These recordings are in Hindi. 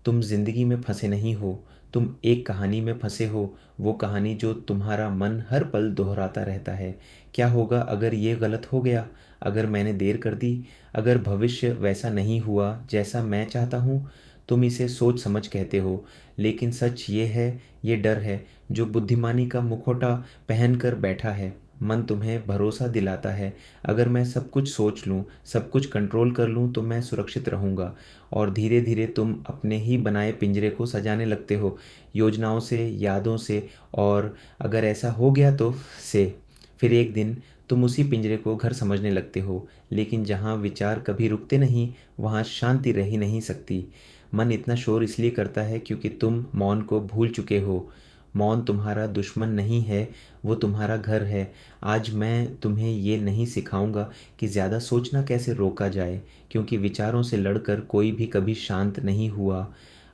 तुम जिंदगी में फंसे नहीं हो, तुम एक कहानी में फंसे हो, वो कहानी जो तुम्हारा मन हर पल दोहराता रहता है। क्या होगा अगर ये गलत हो गया, अगर मैंने देर कर दी, अगर भविष्य वैसा नहीं हुआ जैसा मैं चाहता हूँ। तुम इसे सोच समझ कहते हो, लेकिन सच ये है, ये डर है जो बुद्धिमानी का मुखौटा पहन कर बैठा है। मन तुम्हें भरोसा दिलाता है, अगर मैं सब कुछ सोच लूँ, सब कुछ कंट्रोल कर लूँ तो मैं सुरक्षित रहूँगा। और धीरे धीरे तुम अपने ही बनाए पिंजरे को सजाने लगते हो, योजनाओं से, यादों से, और अगर ऐसा हो गया तो से। फिर एक दिन तुम उसी पिंजरे को घर समझने लगते हो, लेकिन जहाँ विचार कभी रुकते नहीं, वहाँ शांति रह ही नहीं सकती। मन इतना शोर इसलिए करता है क्योंकि तुम मौन को भूल चुके हो। मौन तुम्हारा दुश्मन नहीं है, वो तुम्हारा घर है। आज मैं तुम्हें ये नहीं सिखाऊंगा कि ज़्यादा सोचना कैसे रोका जाए, क्योंकि विचारों से लड़कर कोई भी कभी शांत नहीं हुआ।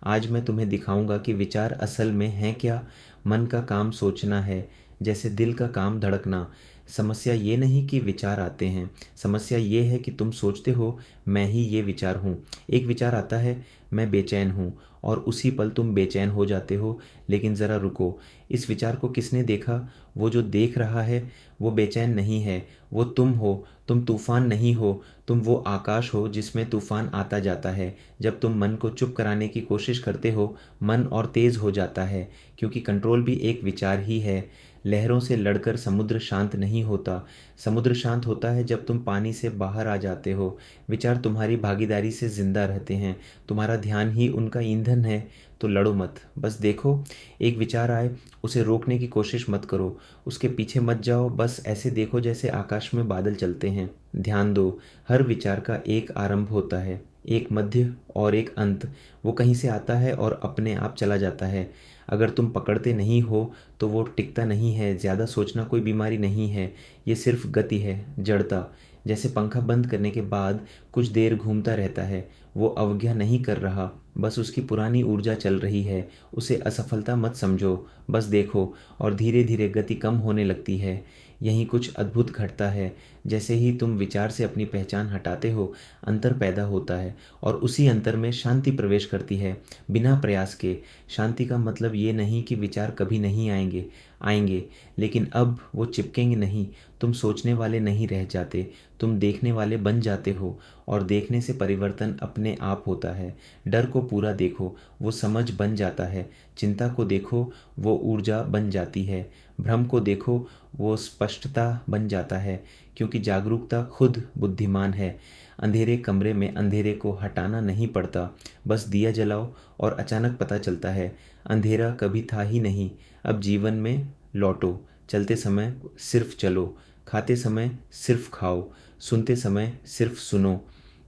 आज मैं तुम्हें दिखाऊंगा कि विचार असल में हैं क्या। मन का काम सोचना है, जैसे दिल का काम धड़कना। समस्या ये नहीं कि विचार आते हैं, समस्या ये है कि तुम सोचते हो मैं ही ये विचार हूँ। एक विचार आता है, मैं बेचैन हूँ, और उसी पल तुम बेचैन हो जाते हो। लेकिन ज़रा रुको, इस विचार को किसने देखा? वो जो देख रहा है वो बेचैन नहीं है, वो तुम हो। तुम तूफान नहीं हो, तुम वो आकाश हो जिसमें तूफान आता जाता है। जब तुम मन को चुप कराने की कोशिश करते हो, मन और तेज़ हो जाता है, क्योंकि कंट्रोल भी एक विचार ही है। लहरों से लड़कर समुद्र शांत नहीं होता, समुद्र शांत होता है जब तुम पानी से बाहर आ जाते हो। विचार तुम्हारी भागीदारी से जिंदा रहते हैं, तुम्हारा ध्यान ही उनका ईंधन है। तो लड़ो मत, बस देखो। एक विचार आए, उसे रोकने की कोशिश मत करो, उसके पीछे मत जाओ, बस ऐसे देखो जैसे आकाश में बादल चलते हैं। ध्यान दो, हर विचार का एक आरंभ होता है, एक मध्य और एक अंत। वो कहीं से आता है और अपने आप चला जाता है। अगर तुम पकड़ते नहीं हो तो वो टिकता नहीं है। ज़्यादा सोचना कोई बीमारी नहीं है, ये सिर्फ गति है, जड़ता। जैसे पंखा बंद करने के बाद कुछ देर घूमता रहता है, वो अवज्ञा नहीं कर रहा, बस उसकी पुरानी ऊर्जा चल रही है। उसे असफलता मत समझो, बस देखो। और धीरे धीरे गति कम होने लगती है। यहीं कुछ अद्भुत घटता है। जैसे ही तुम विचार से अपनी पहचान हटाते हो, अंतर पैदा होता है, और उसी अंतर में शांति प्रवेश करती है, बिना प्रयास के। शांति का मतलब ये नहीं कि विचार कभी नहीं आएंगे, आएंगे, लेकिन अब वो चिपकेंगे नहीं। तुम सोचने वाले नहीं रह जाते, तुम देखने वाले बन जाते हो। और देखने से परिवर्तन अपने आप होता है। डर को पूरा देखो, वो समझ बन जाता है। चिंता को देखो, वो ऊर्जा बन जाती है। भ्रम को देखो, वो स्पष्टता बन जाता है, क्योंकि जागरूकता खुद बुद्धिमान है। अंधेरे कमरे में अंधेरे को हटाना नहीं पड़ता, बस दिया जलाओ और अचानक पता चलता है अंधेरा कभी था ही नहीं। अब जीवन में लौटो, चलते समय सिर्फ चलो, खाते समय सिर्फ खाओ, सुनते समय सिर्फ सुनो।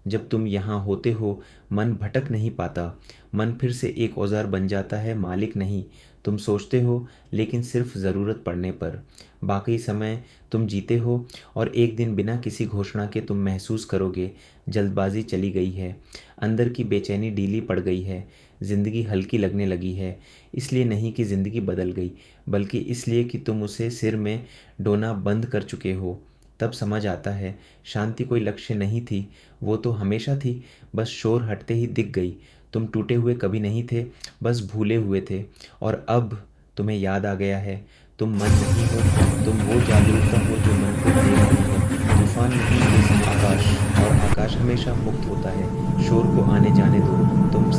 जब तुम यहाँ होते हो, मन भटक नहीं पाता। मन फिर से एक औजार बन जाता है, मालिक नहीं। तुम सोचते हो, लेकिन सिर्फ ज़रूरत पड़ने पर। बाकी समय तुम जीते हो, और एक दिन बिना किसी घोषणा के तुम महसूस करोगे जल्दबाजी चली गई है, अंदर की बेचैनी ढीली पड़ गई है, ज़िंदगी हल्की लगने लगी है। इसलिए नहीं कि ज़िंदगी बदल गई, बल्कि इसलिए कि तुम उसे सिर में ढोना बंद कर चुके हो। तब समझ आता है, शांति कोई लक्ष्य नहीं थी, वो तो हमेशा थी, बस शोर हटते ही दिख गई। तुम टूटे हुए कभी नहीं थे, बस भूले हुए थे। और अब तुम्हें याद आ गया है, तुम मन नहीं हो, तुम वो जागरूकता हो जो मन को दे रही है। तूफान नहीं, बस आकाश। और आकाश हमेशा मुक्त होता है। शोर को आने जाने दो, तुम